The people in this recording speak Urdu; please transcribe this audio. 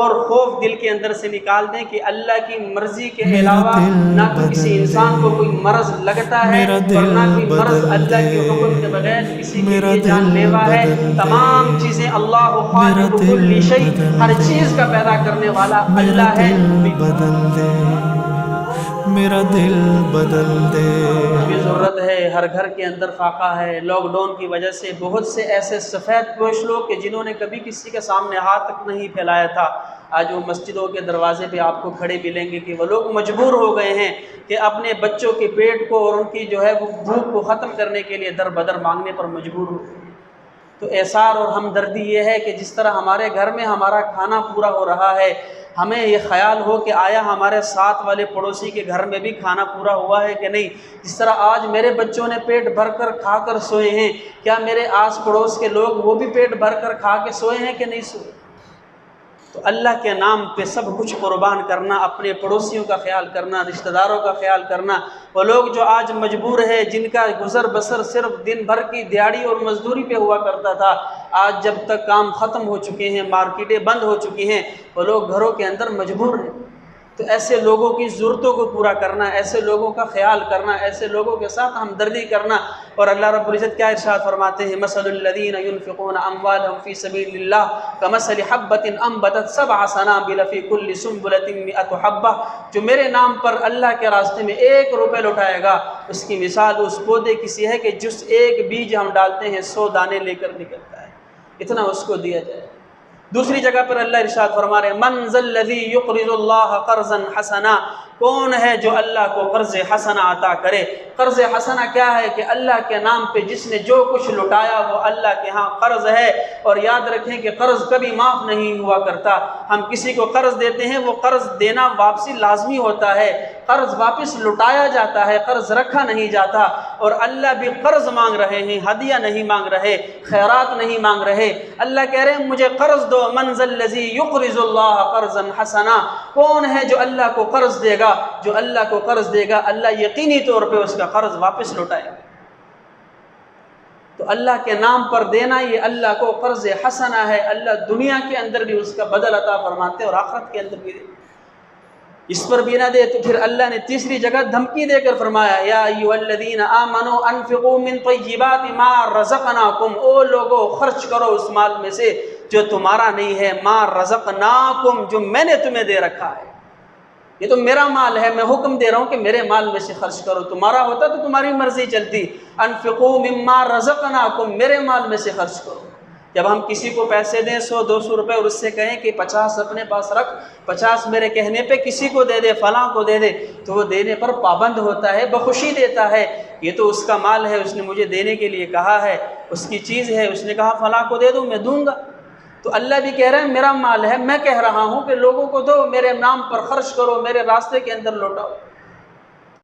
اور خوف دل کے اندر سے نکال دیں کہ اللہ کی مرضی کے علاوہ نہ تو کسی انسان کو کوئی مرض لگتا ہے اور نہ کوئی مرض اللہ کے حکم کے بغیر کسی کے لیے جان لیوا ہے۔ تمام چیزیں اللہ خالق کل شیء، ہر چیز کا پیدا کرنے والا اللہ ہے۔ میرا دل بدل دے۔ ہمیں ضرورت ہے، ہر گھر کے اندر فاقہ ہے۔ لاک ڈاؤن کی وجہ سے بہت سے ایسے سفید پوش لوگ کہ جنہوں نے کبھی کسی کے سامنے ہاتھ تک نہیں پھیلایا تھا، آج وہ مسجدوں کے دروازے پہ آپ کو کھڑے ملیں گے کہ وہ لوگ مجبور ہو گئے ہیں کہ اپنے بچوں کے پیٹ کو اور ان کی جو ہے وہ بھوک کو ختم کرنے کے لیے در بدر مانگنے پر مجبور ہو گئے۔ تو احسار اور ہمدردی یہ ہے کہ جس طرح ہمارے گھر میں ہمارا کھانا پورا ہو رہا ہے، ہمیں یہ خیال ہو کہ آیا ہمارے ساتھ والے پڑوسی کے گھر میں بھی کھانا پورا ہوا ہے کہ نہیں۔ جس طرح آج میرے بچوں نے پیٹ بھر کر کھا کر سوئے ہیں، کیا میرے آس پڑوس کے لوگ وہ بھی پیٹ بھر کر کھا کے سوئے ہیں کہ نہیں سوئے؟ تو اللہ کے نام پہ سب کچھ قربان کرنا، اپنے پڑوسیوں کا خیال کرنا، رشتہ داروں کا خیال کرنا، وہ لوگ جو آج مجبور ہے، جن کا گزر بسر صرف دن بھر کی دیہڑی اور مزدوری پہ ہوا کرتا تھا، آج جب تک کام ختم ہو چکے ہیں، مارکیٹیں بند ہو چکی ہیں، وہ لوگ گھروں کے اندر مجبور ہیں۔ تو ایسے لوگوں کی ضرورتوں کو پورا کرنا، ایسے لوگوں کا خیال کرنا، ایسے لوگوں کے ساتھ ہمدردی کرنا۔ اور اللہ رب العزت کیا ارشاد فرماتے ہیں، مثل الذین ينفقون اموالهم فی سبیل اللہ کمثل حبۃ انبتت سبع سنابل فی کل سنبلۃ مئۃ حبۃ، جو میرے نام پر اللہ کے راستے میں 1 روپے لوٹائے گا، اس کی مثال اس پودے کی سی ہے کہ جس ایک بیج ہم ڈالتے ہیں 100 دانے لے کر نکلتا ہے، اتنا اس کو دیا جائے۔ دوسری جگہ پر اللہ ارشاد فرما رہے ہیں، من ذا الذی یقرض اللہ قرضا حسنا، کون ہے جو اللہ کو قرض حسنا عطا کرے۔ قرض حسنا کیا ہے کہ اللہ کے نام پہ جس نے جو کچھ لٹایا وہ اللہ کے ہاں قرض ہے۔ اور یاد رکھیں کہ قرض کبھی معاف نہیں ہوا کرتا۔ ہم کسی کو قرض دیتے ہیں، وہ قرض دینا واپسی لازمی ہوتا ہے، قرض واپس لٹایا جاتا ہے، قرض رکھا نہیں جاتا۔ اور اللہ بھی قرض مانگ رہے ہیں، ہدیہ نہیں مانگ رہے، خیرات نہیں مانگ رہے۔ اللہ کہہ رہے ہیں مجھے قرض دو، من ذا الذی یقرض اللہ قرضا حسنا، کون ہے جو اللہ کو قرض دے گا؟ جو اللہ کو قرض دے گا اللہ یقینی طور پہ اس کا قرض واپس لوٹائے گا۔ تو اللہ کے نام پر دینا یہ اللہ کو قرض حسنا ہے، اللہ دنیا کے اندر بھی اس کا بدل عطا فرماتے اور آخرت کے اندر بھی دے۔ اس پر بھی نہ دے تو پھر اللہ نے تیسری جگہ دھمکی دے کر فرمایا، یا ایھا الذین آمنوا انفقوا من طیبات ما رزقناکم، او لوگو خرچ کرو اس مال میں سے جو تمہارا نہیں ہے، ما رزقناکم، جو میں نے تمہیں دے رکھا ہے۔ یہ تو میرا مال ہے، میں حکم دے رہا ہوں کہ میرے مال میں سے خرچ کرو، تمہارا ہوتا تو تمہاری مرضی چلتی۔ انفقوا مما رزقناکم، میرے مال میں سے خرچ کرو۔ جب ہم کسی کو پیسے دیں 100-200 روپے اور اس سے کہیں کہ 50 اپنے پاس رکھ، 50 میرے کہنے پہ کسی کو دے دے، فلاں کو دے دے، تو وہ دینے پر پابند ہوتا ہے، بخوشی دیتا ہے۔ یہ تو اس کا مال ہے، اس نے مجھے دینے کے لیے کہا ہے، اس کی چیز ہے، اس نے کہا فلاں کو دے دوں، میں دوں گا۔ تو اللہ بھی کہہ رہے ہیں میرا مال ہے، میں کہہ رہا ہوں کہ لوگوں کو دو، میرے نام پر خرچ کرو، میرے راستے کے اندر لوٹاؤ۔